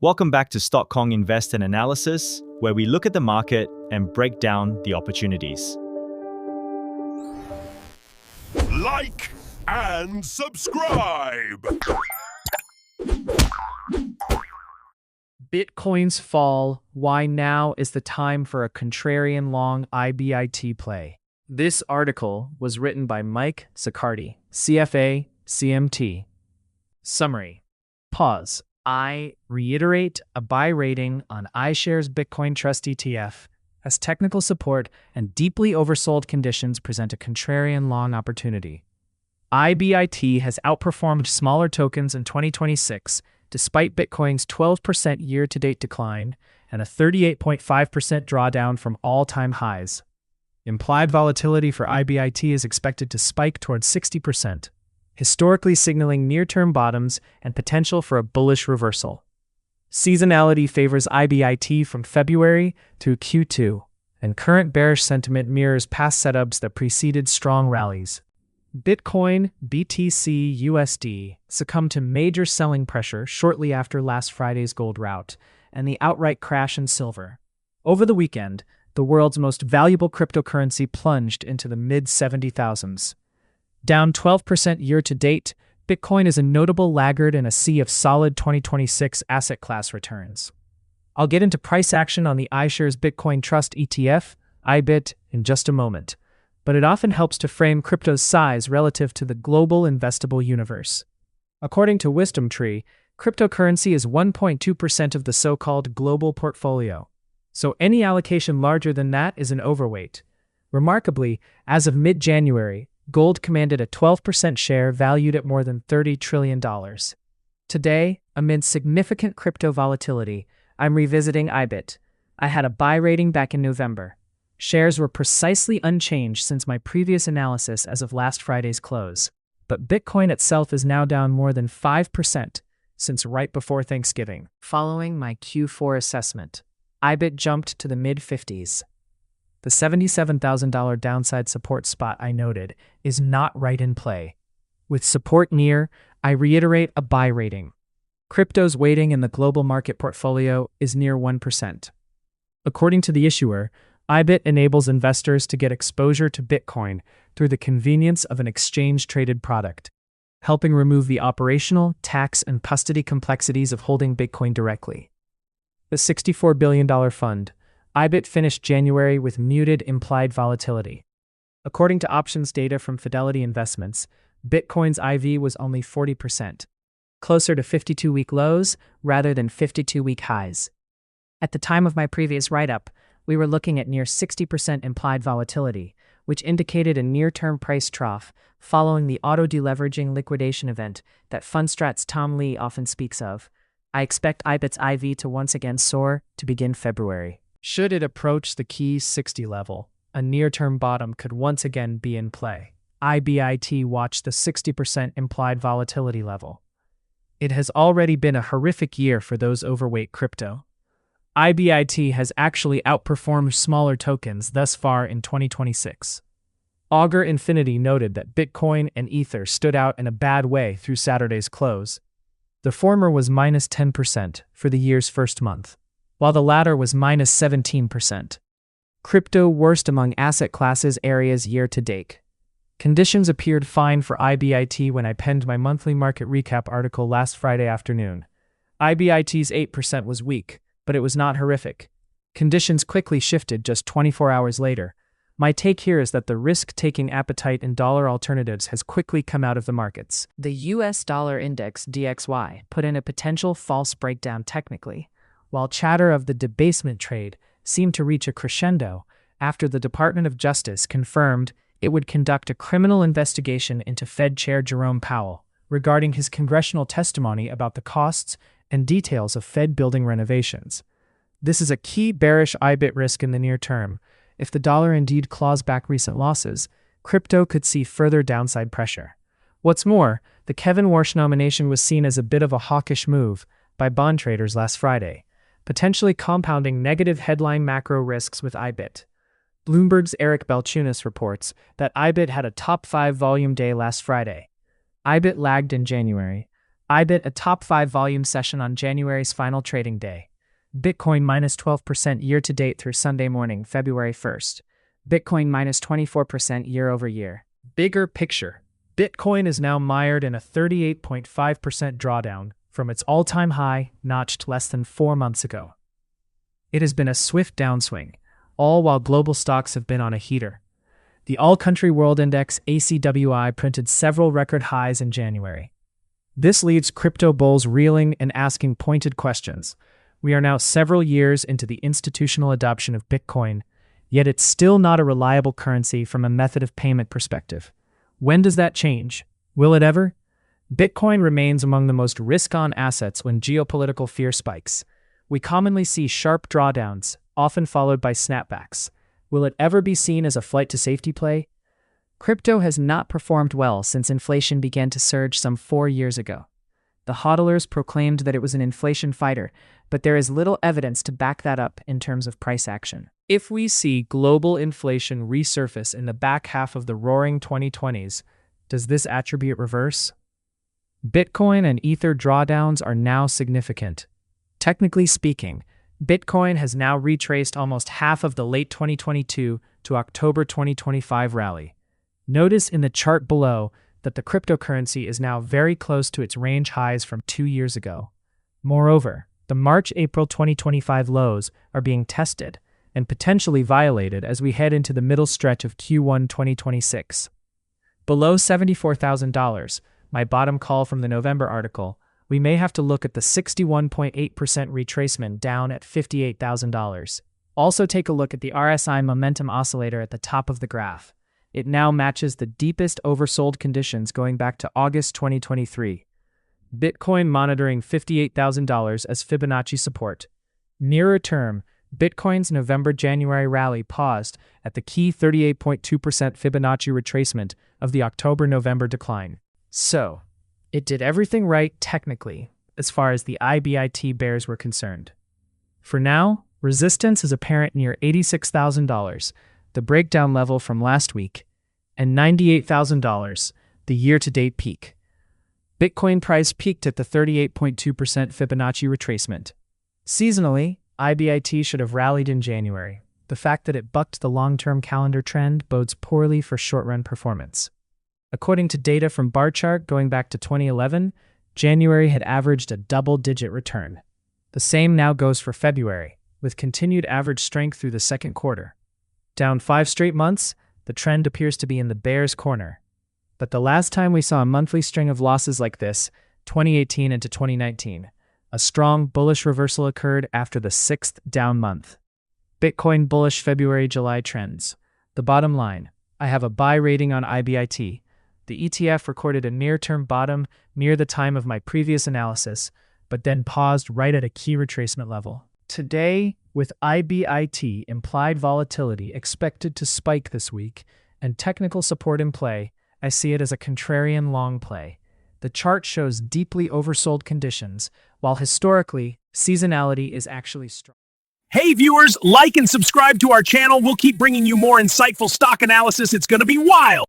Welcome back to Stock Kong Invest and Analysis, where we look at the market and break down the opportunities. Like and subscribe! Bitcoin's fall. Why now is the time for a contrarian-long IBIT play? This article was written by Mike Siccardi, CFA, CMT. Summary. Pause. I reiterate a buy rating on iShares Bitcoin Trust ETF as technical support and deeply oversold conditions present a contrarian-long opportunity. IBIT has outperformed smaller tokens in 2026 despite Bitcoin's 12% year-to-date decline and a 38.5% drawdown from all-time highs. Implied volatility for IBIT is expected to spike towards 60%. Historically signaling near-term bottoms and potential for a bullish reversal. Seasonality favors IBIT from February through Q2, and current bearish sentiment mirrors past setups that preceded strong rallies. Bitcoin, BTC, USD succumbed to major selling pressure shortly after last Friday's gold rout and the outright crash in silver. Over the weekend, the world's most valuable cryptocurrency plunged into the mid-70,000s. Down 12% year-to-date, Bitcoin is a notable laggard in a sea of solid 2026 asset class returns. I'll get into price action on the iShares Bitcoin Trust ETF, IBIT, in just a moment, but it often helps to frame crypto's size relative to the global investable universe. According to WisdomTree, cryptocurrency is 1.2% of the so-called global portfolio, so any allocation larger than that is an overweight. Remarkably, as of mid-January, gold commanded a 12% share valued at more than $30 trillion. Today, amid significant crypto volatility, I'm revisiting IBIT. I had a buy rating back in November. Shares were precisely unchanged since my previous analysis as of last Friday's close. But Bitcoin itself is now down more than 5% since right before Thanksgiving. Following my Q4 assessment, IBIT jumped to the mid-50s. The $77,000 downside support spot I noted is not right in play. With support near, I reiterate a buy rating. Crypto's weighting in the global market portfolio is near 1%. According to the issuer, IBIT enables investors to get exposure to Bitcoin through the convenience of an exchange-traded product, helping remove the operational, tax, and custody complexities of holding Bitcoin directly. The $64 billion fund, IBIT finished January with muted implied volatility. According to options data from Fidelity Investments, Bitcoin's IV was only 40%, closer to 52-week lows rather than 52-week highs. At the time of my previous write-up, we were looking at near 60% implied volatility, which indicated a near-term price trough following the auto-deleveraging liquidation event that Fundstrat's Tom Lee often speaks of. I expect IBIT's IV to once again soar to begin February. Should it approach the key 60 level, a near-term bottom could once again be in play. IBIT watched the 60% implied volatility level. It has already been a horrific year for those overweight crypto. IBIT has actually outperformed smaller tokens thus far in 2026. Augur Infinity noted that Bitcoin and Ether stood out in a bad way through Saturday's close. The former was minus 10% for the year's first month, while the latter was minus 17%. Crypto worst among asset classes areas year-to-date. Conditions appeared fine for IBIT when I penned my monthly market recap article last Friday afternoon. IBIT's 8% was weak, but it was not horrific. Conditions quickly shifted just 24 hours later. My take here is that the risk-taking appetite in dollar alternatives has quickly come out of the markets. The US dollar index DXY put in a potential false breakdown technically, while chatter of the debasement trade seemed to reach a crescendo after the Department of Justice confirmed it would conduct a criminal investigation into Fed Chair Jerome Powell regarding his congressional testimony about the costs and details of Fed building renovations. This is a key bearish IBIT risk in the near term. If the dollar indeed claws back recent losses, crypto could see further downside pressure. What's more, the Kevin Warsh nomination was seen as a bit of a hawkish move by bond traders last Friday, potentially compounding negative headline macro risks with IBIT. Bloomberg's Eric Balchunas reports that IBIT had a top 5 volume day last Friday. IBIT lagged in January, IBIT a top 5 volume session on January's final trading day. Bitcoin minus 12% year-to-date through Sunday morning, February 1st. Bitcoin minus 24% year-over-year. Bigger picture. Bitcoin is now mired in a 38.5% drawdown from its all-time high, notched less than 4 months ago. It has been a swift downswing, all while global stocks have been on a heater. The All-Country World Index ACWI printed several record highs in January. This leaves crypto bulls reeling and asking pointed questions. We are now several years into the institutional adoption of Bitcoin, yet it's still not a reliable currency from a method of payment perspective. When does that change? Will it ever? Bitcoin remains among the most risk-on assets when geopolitical fear spikes. We commonly see sharp drawdowns, often followed by snapbacks. Will it ever be seen as a flight to safety play? Crypto has not performed well since inflation began to surge some 4 years ago. The hodlers proclaimed that it was an inflation fighter, but there is little evidence to back that up in terms of price action. If we see global inflation resurface in the back half of the roaring 2020s, does this attribute reverse? Bitcoin and Ether drawdowns are now significant. Technically speaking, Bitcoin has now retraced almost half of the late 2022 to October 2025 rally. Notice in the chart below that the cryptocurrency is now very close to its range highs from 2 years ago. Moreover, the March-April 2025 lows are being tested and potentially violated as we head into the middle stretch of Q1 2026. Below $74,000, my bottom call from the November article, we may have to look at the 61.8% retracement down at $58,000. Also take a look at the RSI momentum oscillator at the top of the graph. It now matches the deepest oversold conditions going back to August 2023. Bitcoin monitoring $58,000 as Fibonacci support. Nearer term, Bitcoin's November-January rally paused at the key 38.2% Fibonacci retracement of the October-November decline. So, it did everything right technically, as far as the IBIT bears were concerned. For now, resistance is apparent near $86,000, the breakdown level from last week, and $98,000, the year-to-date peak. Bitcoin price peaked at the 38.2% Fibonacci retracement. Seasonally, IBIT should have rallied in January. The fact that it bucked the long-term calendar trend bodes poorly for short-run performance. According to data from bar chart going back to 2011, January had averaged a double-digit return. The same now goes for February, with continued average strength through the second quarter. Down 5 straight months, the trend appears to be in the bear's corner. But the last time we saw a monthly string of losses like this, 2018 into 2019, a strong bullish reversal occurred after the 6th down month. Bitcoin bullish February-July trends. The bottom line, I have a buy rating on IBIT. The ETF recorded a near-term bottom near the time of my previous analysis, but then paused right at a key retracement level. Today, with IBIT implied volatility expected to spike this week and technical support in play, I see it as a contrarian-long play. The chart shows deeply oversold conditions, while historically, seasonality is actually strong. Hey viewers, like and subscribe to our channel. We'll keep bringing you more insightful stock analysis. It's going to be wild.